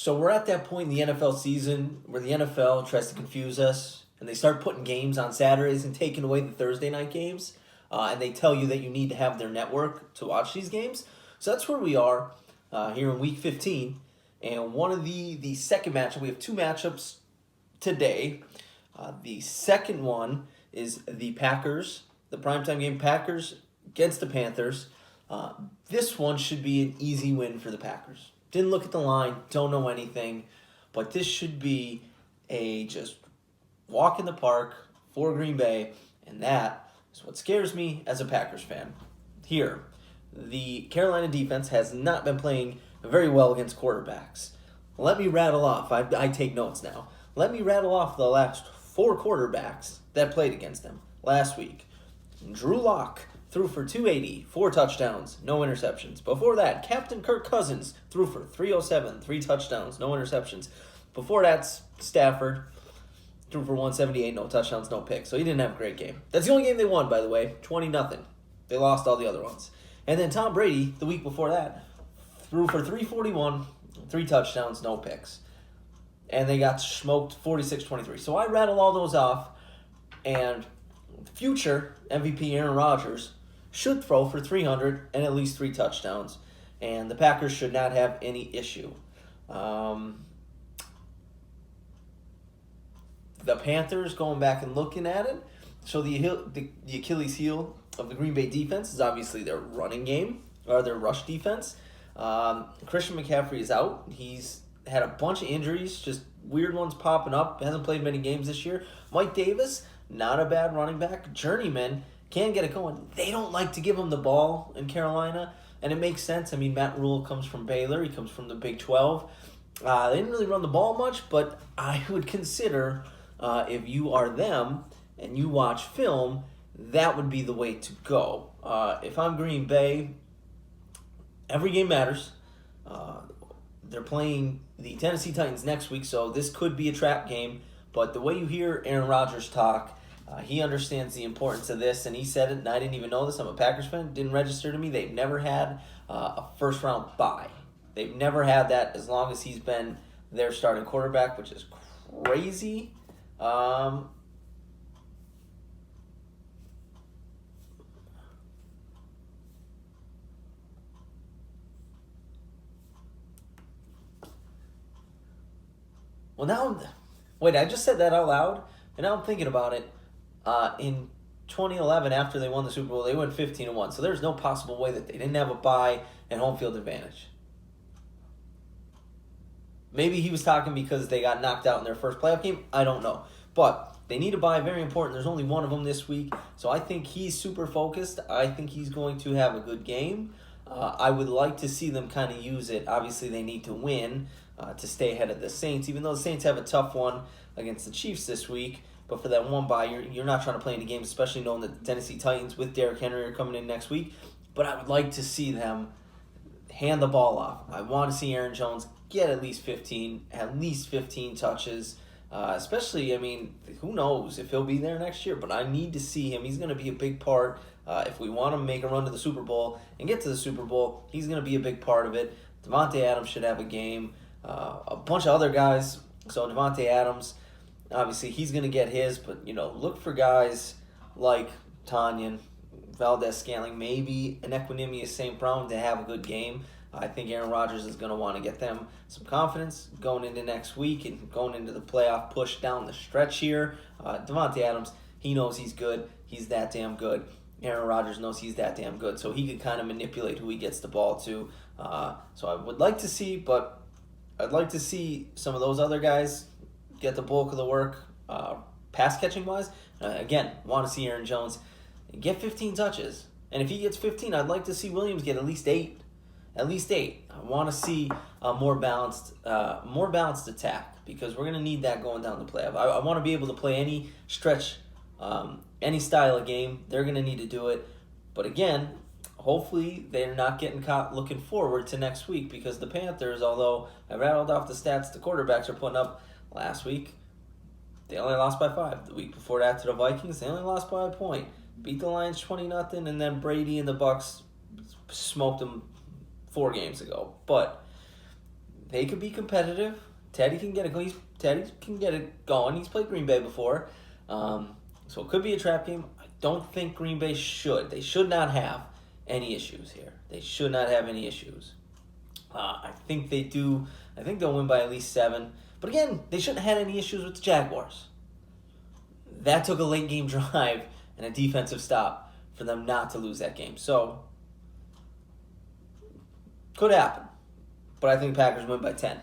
So we're at that point in the NFL season where the NFL tries to confuse us, and they start putting games on Saturdays and taking away the Thursday night games, and they tell you that you need to have their network to watch these games. So that's where we are here in Week 15, and one of the second matchup, we have two matchups today. The second one is the Packers, the primetime game Packers against the Panthers. This one should be an easy win for the Packers. Didn't look at the line, don't know anything, but this should be a just walk in the park for Green Bay, and that is what scares me as a Packers fan. Here, the Carolina defense has not been playing very well against quarterbacks. Let me rattle off, I take notes now. Let me rattle off the last 4 quarterbacks that played against them last week. Drew Lock threw for 280, 4 touchdowns, no interceptions. Before that, Captain Kirk Cousins threw for 307, 3 touchdowns, no interceptions. Before that, Stafford threw for 178, no touchdowns, no picks. So he didn't have a great game. That's the only game they won, by the way, 20-0. They lost all the other ones. And then Tom Brady, the week before that, threw for 341, 3 touchdowns, no picks. And they got smoked 46-23. So I rattle all those off, and future MVP Aaron Rodgers should throw for 300 and at least 3 touchdowns, and the Packers should not have any issue. The Panthers, going back and looking at it, so the Achilles heel of the Green Bay defense is obviously their running game, or their rush defense. Christian McCaffrey is out. He's had a bunch of injuries, just weird ones popping up. Hasn't played many games this year. Mike Davis, not a bad running back. Journeyman can get it going. They don't like to give him the ball in Carolina, and it makes sense. I mean, Matt Rule comes from Baylor. He comes from the Big 12. They didn't really run the ball much, but I would consider if you are them and you watch film, that would be the way to go. If I'm Green Bay, every game matters. They're playing the Tennessee Titans next week, so this could be a trap game. But the way you hear Aaron Rodgers talk, he understands the importance of this, and he said it, and I didn't even know this. I'm a Packers fan. Didn't register to me. They've never had a first-round bye. They've never had that as long as he's been their starting quarterback, which is crazy. Well, now, wait, I just said that out loud, and now I'm thinking about it. In 2011, after they won the Super Bowl, they went 15-1, so there's no possible way that they didn't have a bye and home field advantage. Maybe he was talking because they got knocked out in their first playoff game. I don't know. But they need a bye, very important. There's only one of them this week, so I think he's super focused. I think he's going to have a good game. I would like to see them kind of use it. Obviously, they need to win to stay ahead of the Saints, even though the Saints have a tough one against the Chiefs this week. But for that one bye, you're not trying to play any games, especially knowing that the Tennessee Titans with Derrick Henry are coming in next week. But I would like to see them hand the ball off. I want to see Aaron Jones get at least 15 touches. Especially, I mean, who knows if he'll be there next year, but I need to see him. He's going to be a big part. If we want to make a run to the Super Bowl and get to the Super Bowl, he's going to be a big part of it. Devontae Adams should have a game. A bunch of other guys. So Devontae Adams, obviously, he's going to get his, but, look for guys like Tanyan, Valdez-Scantling, maybe an Equanimeous St. Brown to have a good game. I think Aaron Rodgers is going to want to get them some confidence going into next week and going into the playoff push down the stretch here. Devontae Adams, he knows he's good. He's that damn good. Aaron Rodgers knows he's that damn good, so he can kind of manipulate who he gets the ball to. So I would like to see, but I'd like to see some of those other guys get the bulk of the work pass-catching wise. Again, want to see Aaron Jones get 15 touches. And if he gets 15, I'd like to see Williams get at least 8. At least 8. I want to see a more balanced attack because we're going to need that going down the playoff. I want to be able to play any stretch, any style of game. They're going to need to do it. But again, hopefully they're not getting caught looking forward to next week because the Panthers, although I rattled off the stats the quarterbacks are putting up last week, they only lost by 5. The week before that to the Vikings, they only lost by a point. Beat the Lions 20-0, and then Brady and the Bucs smoked them 4 games ago. But they could be competitive. Teddy can get it going. He's played Green Bay before, so it could be a trap game. I don't think Green Bay should. They should not have any issues here. They should not have any issues. I think they do. I think they'll win by at least 7. But again, they shouldn't have had any issues with the Jaguars. That took a late game drive and a defensive stop for them not to lose that game. So, could happen. But I think Packers win by 10.